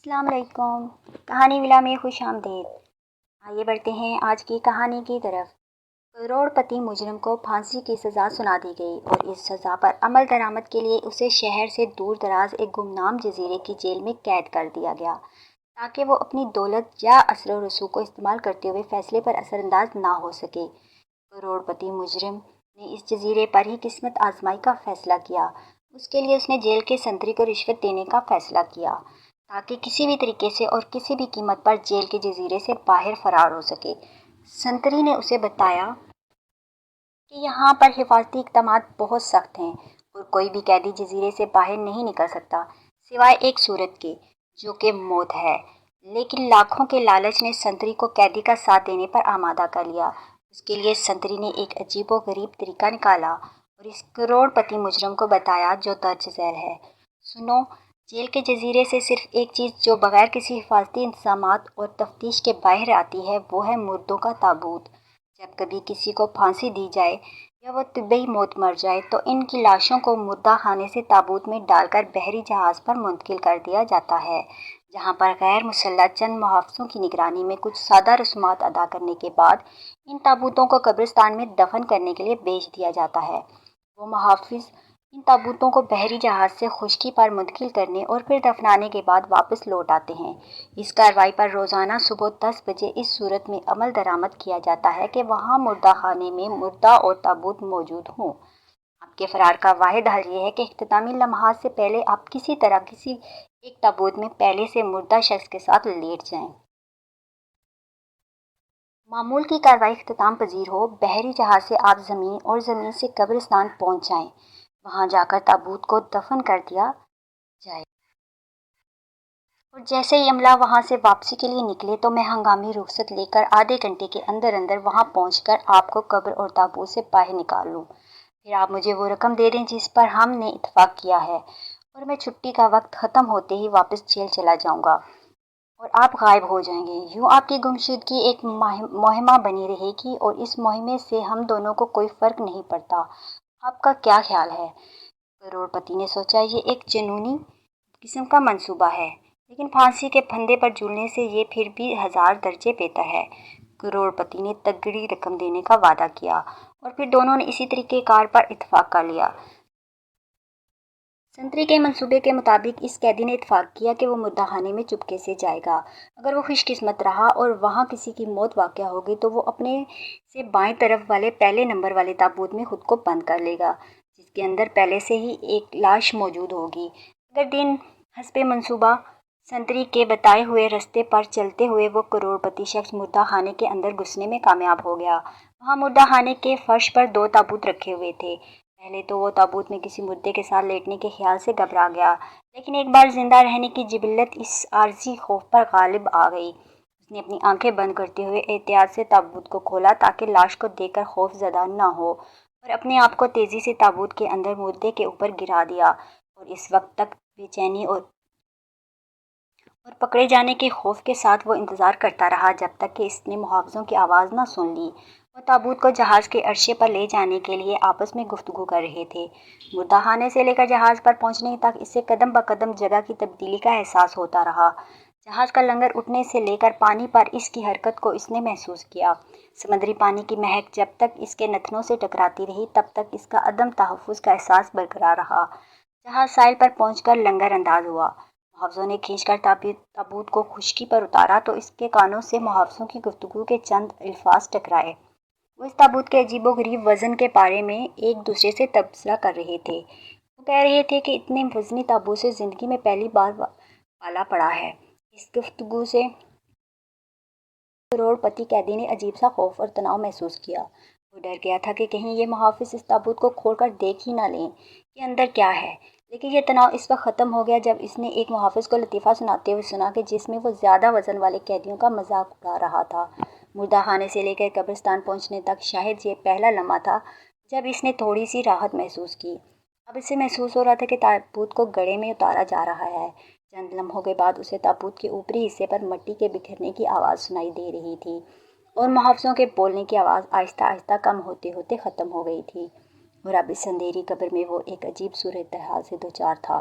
السلام علیکم۔ کہانی ولا میں خوش آمدید۔ آئیے بڑھتے ہیں آج کی کہانی کی طرف۔ کروڑ پتی مجرم کو پھانسی کی سزا سنا دی گئی اور اس سزا پر عمل درآمد کے لیے اسے شہر سے دور دراز ایک گمنام جزیرے کی جیل میں قید کر دیا گیا تاکہ وہ اپنی دولت یا اثر و رسوخ کو استعمال کرتے ہوئے فیصلے پر اثر انداز نہ ہو سکے۔ کروڑ پتی مجرم نے اس جزیرے پر ہی قسمت آزمائی کا فیصلہ کیا۔ اس کے لیے اس نے جیل کے سنتری کو رشوت دینے کا فیصلہ کیا تاکہ کسی بھی طریقے سے اور کسی بھی قیمت پر جیل کے جزیرے سے باہر فرار ہو سکے۔ سنتری نے اسے بتایا کہ یہاں پر حفاظتی اقدامات بہت سخت ہیں اور کوئی بھی قیدی جزیرے سے باہر نہیں نکل سکتا سوائے ایک صورت کے، جو کہ موت ہے۔ لیکن لاکھوں کے لالچ نے سنتری کو قیدی کا ساتھ دینے پر آمادہ کر لیا۔ اس کے لیے سنتری نے ایک عجیب و غریب طریقہ نکالا اور اس کروڑ پتی مجرم کو بتایا جو درج ذیل ہے۔ سنو، جیل کے جزیرے سے صرف ایک چیز جو بغیر کسی حفاظتی انتظامات اور تفتیش کے باہر آتی ہے وہ ہے مردوں کا تابوت۔ جب کبھی کسی کو پھانسی دی جائے یا وہ طبعی موت مر جائے تو ان کی لاشوں کو مردہ خانے سے تابوت میں ڈال کر بحری جہاز پر منتقل کر دیا جاتا ہے، جہاں پر غیر مسلح چند محافظوں کی نگرانی میں کچھ سادہ رسومات ادا کرنے کے بعد ان تابوتوں کو قبرستان میں دفن کرنے کے لیے بھیج دیا جاتا ہے۔ وہ محافظ ان تابوتوں کو بحری جہاز سے خشکی پر منتقل کرنے اور پھر دفنانے کے بعد واپس لوٹ آتے ہیں۔ اس کارروائی پر روزانہ صبح 10 بجے اس صورت میں عمل درآمد کیا جاتا ہے کہ وہاں مردہ خانے میں مردہ اور تابوت موجود ہوں۔ آپ کے فرار کا واحد حل یہ ہے کہ اختتامی لمحات سے پہلے آپ کسی طرح کسی ایک تابوت میں پہلے سے مردہ شخص کے ساتھ لیٹ جائیں۔ معمول کی کارروائی اختتام پذیر ہو، بحری جہاز سے آپ زمین اور زمین سے قبرستان پہنچ جائیں۔ وہاں جا کر تابوت کو دفن کر دیا جائے اور جیسے ہی عملہ وہاں سے واپسی کے لیے نکلے تو میں ہنگامی رخصت لے کر آدھے گھنٹے کے اندر وہاں پہنچ کر آپ کو قبر اور تابوت سے باہر نکال لوں۔ پھر آپ مجھے وہ رقم دے دیں جس پر ہم نے اتفاق کیا ہے اور میں چھٹی کا وقت ختم ہوتے ہی واپس جیل چلا جاؤں گا اور آپ غائب ہو جائیں گے۔ یوں آپ کی گمشدگی ایک مہمہ بنی رہے گی اور اس مہمے سے ہم دونوں کو کوئی فرق نہیں پڑتا۔ آپ کا کیا خیال ہے؟ کروڑ پتی نے سوچا، یہ ایک جنونی قسم کا منصوبہ ہے، لیکن پھانسی کے پھندے پر جھولنے سے یہ پھر بھی 1000 درجے بہتر ہے۔ کروڑ پتی نے تگڑی رقم دینے کا وعدہ کیا اور پھر دونوں نے اسی طریقہ کار پر اتفاق کر لیا۔ سنتری کے منصوبے کے مطابق اس قیدی نے اتفاق کیا کہ وہ مردہ خانے میں چپکے سے جائے گا۔ اگر وہ خوش قسمت رہا اور وہاں کسی کی موت واقع ہوگی تو وہ اپنے سے بائیں طرف والے پہلے نمبر والے تابوت میں خود کو بند کر لے گا، جس کے اندر پہلے سے ہی ایک لاش موجود ہوگی۔ اگر دن حسب منصوبہ سنتری کے بتائے ہوئے رستے پر چلتے ہوئے وہ کروڑ پتی شخص مردہ خانے کے اندر گھسنے میں کامیاب ہو گیا۔ وہاں مردہ خانے کے فرش پر 2 تابوت رکھے ہوئے تھے۔ پہلے تو وہ تابوت میں کسی مردے کے ساتھ لیٹنے کے خیال سے گھبرا گیا، لیکن ایک بار زندہ رہنے کی جبلت اس عارضی خوف پر غالب آ گئی۔ اس نے اپنی آنکھیں بند کرتے ہوئے احتیاط سے تابوت کو کھولا تاکہ لاش کو دیکھ کر خوف زدہ نہ ہو، اور اپنے آپ کو تیزی سے تابوت کے اندر مردے کے اوپر گرا دیا اور اس وقت تک بے چینی اور پکڑے جانے کے خوف کے ساتھ وہ انتظار کرتا رہا جب تک کہ اس نے محافظوں کی آواز نہ سن لی۔ وہ تابوت کو جہاز کے عرصے پر لے جانے کے لیے آپس میں گفتگو کر رہے تھے۔ مردہ خانے سے لے کر جہاز پر پہنچنے تک اسے قدم بقدم جگہ کی تبدیلی کا احساس ہوتا رہا۔ جہاز کا لنگر اٹھنے سے لے کر پانی پر اس کی حرکت کو اس نے محسوس کیا۔ سمندری پانی کی مہک جب تک اس کے نتنوں سے ٹکراتی رہی تب تک اس کا عدم تحفظ کا احساس برقرار رہا۔ جہاز ساحل پر پہنچ کر لنگر انداز ہوا۔ محافظوں نے کھینچ کر تابوت کو خشکی پر اتارا تو اس کے کانوں سے محافظوں کی گفتگو کے چند الفاظ ٹکرائے۔ وہ اس تابوت کے عجیب و غریب وزن کے بارے میں ایک دوسرے سے تبصرہ کر رہے تھے۔ وہ کہہ رہے تھے کہ اتنے وزنی تابوت سے زندگی میں پہلی بار پالا پڑا ہے۔ اس گفتگو سے کروڑ پتی قیدی نے عجیب سا خوف اور تناؤ محسوس کیا۔ وہ ڈر گیا تھا کہ کہیں یہ محافظ اس تابوت کو کھول کر دیکھ ہی نہ لیں کہ اندر کیا ہے۔ لیکن یہ تناؤ اس وقت ختم ہو گیا جب اس نے ایک محافظ کو لطیفہ سناتے ہوئے سنا کہ جس میں وہ زیادہ وزن والے قیدیوں کا مذاق اڑا رہا تھا۔ مردہ خانے سے لے کر قبرستان پہنچنے تک شاید یہ پہلا لمحہ تھا جب اس نے تھوڑی سی راحت محسوس کی۔ اب اسے محسوس ہو رہا تھا کہ تابوت کو گڑھے میں اتارا جا رہا ہے۔ چند لمحوں کے بعد اسے تابوت کے اوپری حصے پر مٹی کے بکھرنے کی آواز سنائی دے رہی تھی اور محافظوں کے بولنے کی آواز آہستہ آہستہ کم ہوتے ہوتے ختم ہو گئی تھی، اور اب اس اندھیری قبر میں وہ ایک عجیب صورتحال سے دوچار تھا۔